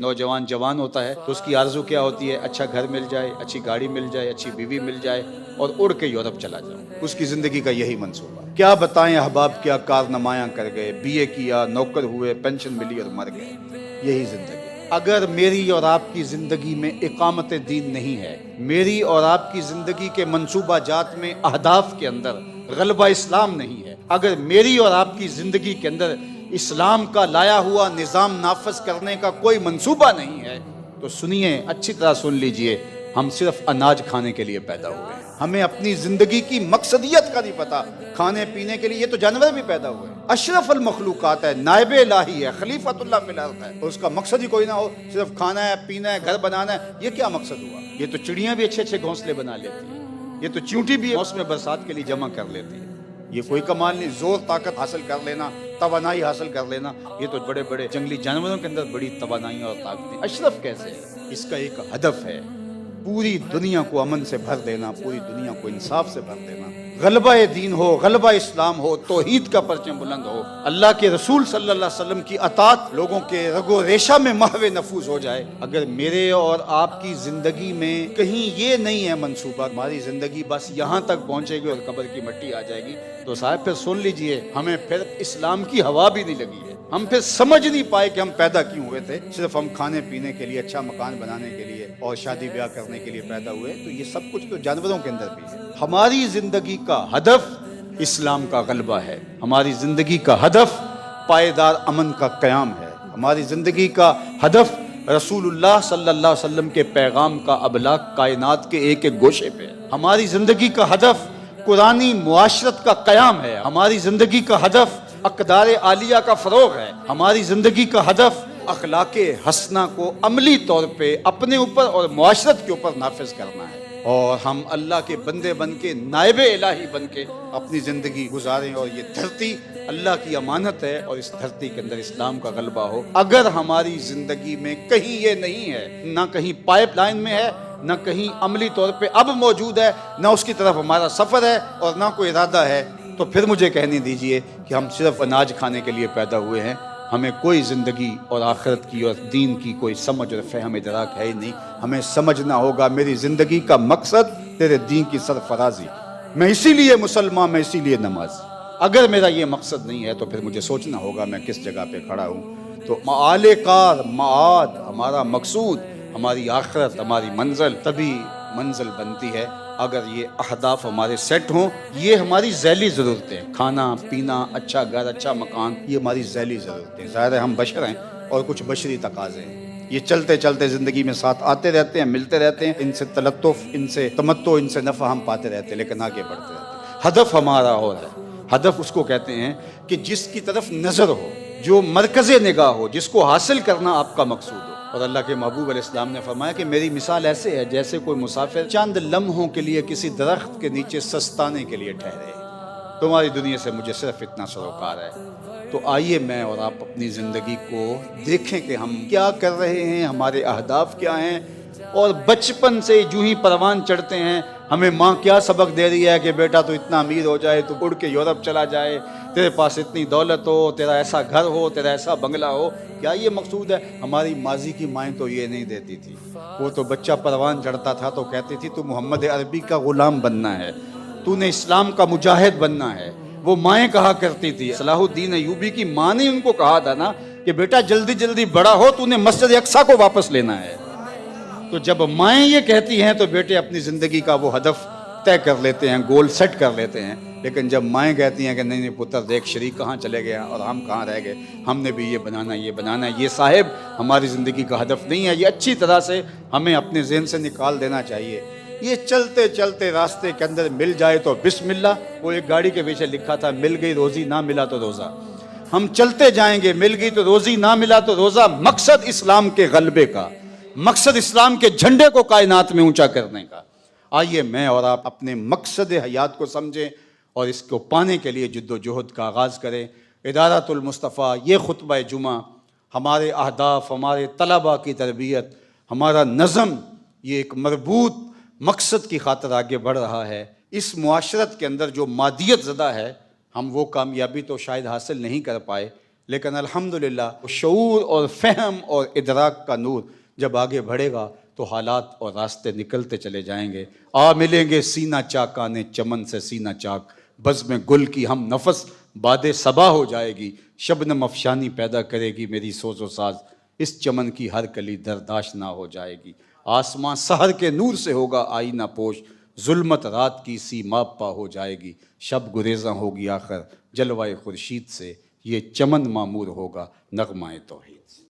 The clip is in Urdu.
نوجوان جوان ہوتا ہے تو اس کی آرزو کیا ہوتی ہے؟ اچھا گھر مل جائے، اچھی گاڑی مل جائے، اچھی بیوی مل جائے اور اڑ کے یورپ چلا جاؤں۔ اس کی زندگی کا یہی منصوبہ۔ کیا بتائیں احباب کیا کارنمایاں کر گئے، بی اے کیا، نوکر ہوئے، پینشن ملی اور مر گئے۔ یہی زندگی۔ اگر میری اور آپ کی زندگی میں اقامت دین نہیں ہے، میری اور آپ کی زندگی کے منصوبہ جات میں، اہداف کے اندر غلبہ اسلام نہیں ہے، اگر میری اور آپ کی زندگی کے اندر اسلام کا لایا ہوا نظام نافذ کرنے کا کوئی منصوبہ نہیں ہے، تو سنیے، اچھی طرح سن لیجئے، ہم صرف اناج کھانے کے لیے پیدا ہوئے ہیں۔ ہمیں اپنی زندگی کی مقصدیت کا نہیں پتا۔ کھانے پینے کے لیے یہ تو جانور بھی پیدا ہوئے، اشرف المخلوقات ہے، نائب الہی ہے، خلیفۃ اللہ فی الارض ہے، اور اس کا مقصد ہی کوئی نہ ہو، صرف کھانا ہے، پینا ہے، گھر بنانا ہے۔ یہ کیا مقصد ہوا؟ یہ تو چڑیاں بھی اچھے اچھے گھونسلے بنا لیتی ہیں، یہ تو چیونٹی بھی موسم برسات کے لیے جمع کر لیتی ہے۔ یہ کوئی کمال نہیں، زور طاقت حاصل کر لینا، توانائی حاصل کر لینا، یہ تو بڑے بڑے جنگلی جانوروں کے اندر بڑی توانائی اور طاقتیں۔ اشرف کیسے ہے؟ اس کا ایک ہدف ہے، پوری دنیا کو امن سے بھر دینا، پوری دنیا کو انصاف سے بھر دینا، غلبہ دین ہو، غلبہ اسلام ہو، توحید کا پرچم بلند ہو، اللہ کے رسول صلی اللہ علیہ وسلم کی اطاعت لوگوں کے رگ و ریشہ میں محو نفوذ ہو جائے۔ اگر میرے اور آپ کی زندگی میں کہیں یہ نہیں ہے منصوبہ، ہماری زندگی بس یہاں تک پہنچے گی اور قبر کی مٹی آ جائے گی، تو صاحب پھر سن لیجئے، ہمیں پھر اسلام کی ہوا بھی نہیں لگی ہے، ہم پھر سمجھ نہیں پائے کہ ہم پیدا کیوں ہوئے تھے۔ صرف ہم کھانے پینے کے لیے، اچھا مکان بنانے کے لیے اور شادی بیاہ کرنے کے لیے پیدا ہوئے، تو یہ سب کچھ تو جانوروں کے اندر بھی ہے۔ ہماری زندگی کا ہدف اسلام کا غلبہ ہے، ہماری زندگی کا ہدف پائیدار امن کا قیام ہے، ہماری زندگی کا ہدف رسول اللہ صلی اللہ علیہ وسلم کے پیغام کا ابلاغ کائنات کے ایک ایک گوشے پہ ہے، ہماری زندگی کا ہدف قرآنی معاشرت کا قیام ہے، ہماری زندگی کا ہدف اقدار عالیہ کا فروغ ہے، ہماری زندگی کا ہدف اخلاق حسنہ کو عملی طور پہ اپنے اوپر اور معاشرت کے اوپر نافذ کرنا ہے، اور ہم اللہ کے بندے بن کے، نائب الہی بن کے اپنی زندگی گزاریں، اور یہ دھرتی اللہ کی امانت ہے اور اس دھرتی کے اندر اسلام کا غلبہ ہو۔ اگر ہماری زندگی میں کہیں یہ نہیں ہے، نہ کہیں پائپ لائن میں ہے، نہ کہیں عملی طور پہ اب موجود ہے، نہ اس کی طرف ہمارا سفر ہے اور نہ کوئی ارادہ ہے، تو پھر مجھے کہنے دیجئے کہ ہم صرف اناج کھانے کے لیے پیدا ہوئے ہیں، ہمیں کوئی زندگی اور آخرت کی اور دین کی کوئی سمجھ اور فہم ادراک ہے ہی نہیں۔ ہمیں سمجھنا ہوگا میری زندگی کا مقصد تیرے دین کی سرفرازی، میں اسی لیے مسلمان، میں اسی لیے نمازی۔ اگر میرا یہ مقصد نہیں ہے تو پھر مجھے سوچنا ہوگا میں کس جگہ پہ کھڑا ہوں۔ تو معال کار، معاد، ہمارا مقصود، ہماری آخرت، ہماری منزل تبھی منزل بنتی ہے اگر یہ اہداف ہمارے سیٹ ہوں۔ یہ ہماری ذیلی ضرورتیں، کھانا پینا، اچھا گھر، اچھا مکان، یہ ہماری ذیلی ضرورتیں۔ ظاہر ہے ہم بشر ہیں اور کچھ بشری تقاضے ہیں، یہ چلتے چلتے زندگی میں ساتھ آتے رہتے ہیں، ملتے رہتے ہیں، ان سے تلطف، ان سے تمتع، ان سے نفع ہم پاتے رہتے ہیں، لیکن آگے بڑھتے رہتے ہیں۔ ہدف ہمارا اور ہے، ہدف اس کو کہتے ہیں کہ جس کی طرف نظر ہو، جو مرکز نگاہ ہو، جس کو حاصل کرنا آپ کا مقصود ہو۔ اور اللہ کے محبوب علیہ السلام نے فرمایا کہ میری مثال ایسے ہے جیسے کوئی مسافر چند لمحوں کے لیے کسی درخت کے نیچے سستانے کے لیے ٹھہرے۔ تمہاری دنیا سے مجھے صرف اتنا سروکار ہے۔ تو آئیے میں اور آپ اپنی زندگی کو دیکھیں کہ ہم کیا کر رہے ہیں، ہمارے اہداف کیا ہیں، اور بچپن سے جو ہی پروان چڑھتے ہیں ہمیں ماں کیا سبق دے رہی ہے کہ بیٹا تو اتنا امیر ہو جائے، تو اڑ کے یورپ چلا جائے، تیرے پاس اتنی دولت ہو، تیرا ایسا گھر ہو، تیرا ایسا بنگلہ ہو۔ کیا یہ مقصود ہے؟ ہماری ماضی کی مائیں تو یہ نہیں دیتی تھی، وہ تو بچہ پروان چڑھتا تھا تو کہتی تھی تو محمد عربی کا غلام بننا ہے، تو نے اسلام کا مجاہد بننا ہے۔ وہ مائیں کہا کرتی تھی، صلاح الدین ایوبی کی ماں نے ان کو کہا تھا نا کہ بیٹا جلدی جلدی بڑا ہو، تو نے مسجد اقصیٰ کو واپس لینا ہے۔ تو جب مائیں یہ کہتی ہیں تو بیٹے اپنی زندگی کا وہ ہدف طے کر لیتے ہیں، گول سیٹ کر لیتے ہیں۔ لیکن جب مائیں کہتی ہیں کہ نہیں نہیں پتر دیکھ، شریک کہاں چلے گیا اور ہم کہاں رہ گئے، ہم نے بھی یہ بنانا، یہ بنانا، یہ صاحب ہماری زندگی کا ہدف نہیں ہے۔ یہ اچھی طرح سے ہمیں اپنے ذہن سے نکال دینا چاہیے۔ یہ چلتے چلتے راستے کے اندر مل جائے تو بسم اللہ۔ وہ ایک گاڑی کے پیچھے لکھا تھا، مل گئی روزی، نہ ملا تو روزہ۔ ہم چلتے جائیں گے، مل گئی تو روزی، نہ ملا تو روزہ۔ مقصد اسلام کے غلبے کا، مقصد اسلام کے جھنڈے کو کائنات میں اونچا کرنے کا۔ آئیے میں اور آپ اپنے مقصد حیات کو سمجھیں اور اس کو پانے کے لیے جد و جہد کا آغاز کریں۔ ادارۃ المصطفیٰ، یہ خطبہ جمعہ ہمارے اہداف، ہمارے طلباء کی تربیت، ہمارا نظم، یہ ایک مربوط مقصد کی خاطر آگے بڑھ رہا ہے۔ اس معاشرت کے اندر جو مادیت زدہ ہے، ہم وہ کامیابی تو شاید حاصل نہیں کر پائے، لیکن الحمدللہ شعور اور فہم اور ادراک کا نور جب آگے بڑھے گا تو حالات اور راستے نکلتے چلے جائیں گے. ملیں گے سینہ چاکانے چمن سے سینہ چاک، بزم گل کی ہم نفس باد صبا ہو جائے گی. شبنم افشانی پیدا کرے گی میری سوز و ساز، اس چمن کی ہر کلی درداشت نہ ہو جائے گی. آسمان سحر کے نور سے ہوگا آئینہ پوش، ظلمت رات کی سی ماپ پا ہو جائے گی. شب گریزاں ہوگی آخر جلوائے خورشید سے، یہ چمن معمور ہوگا نغمہ توحید سے.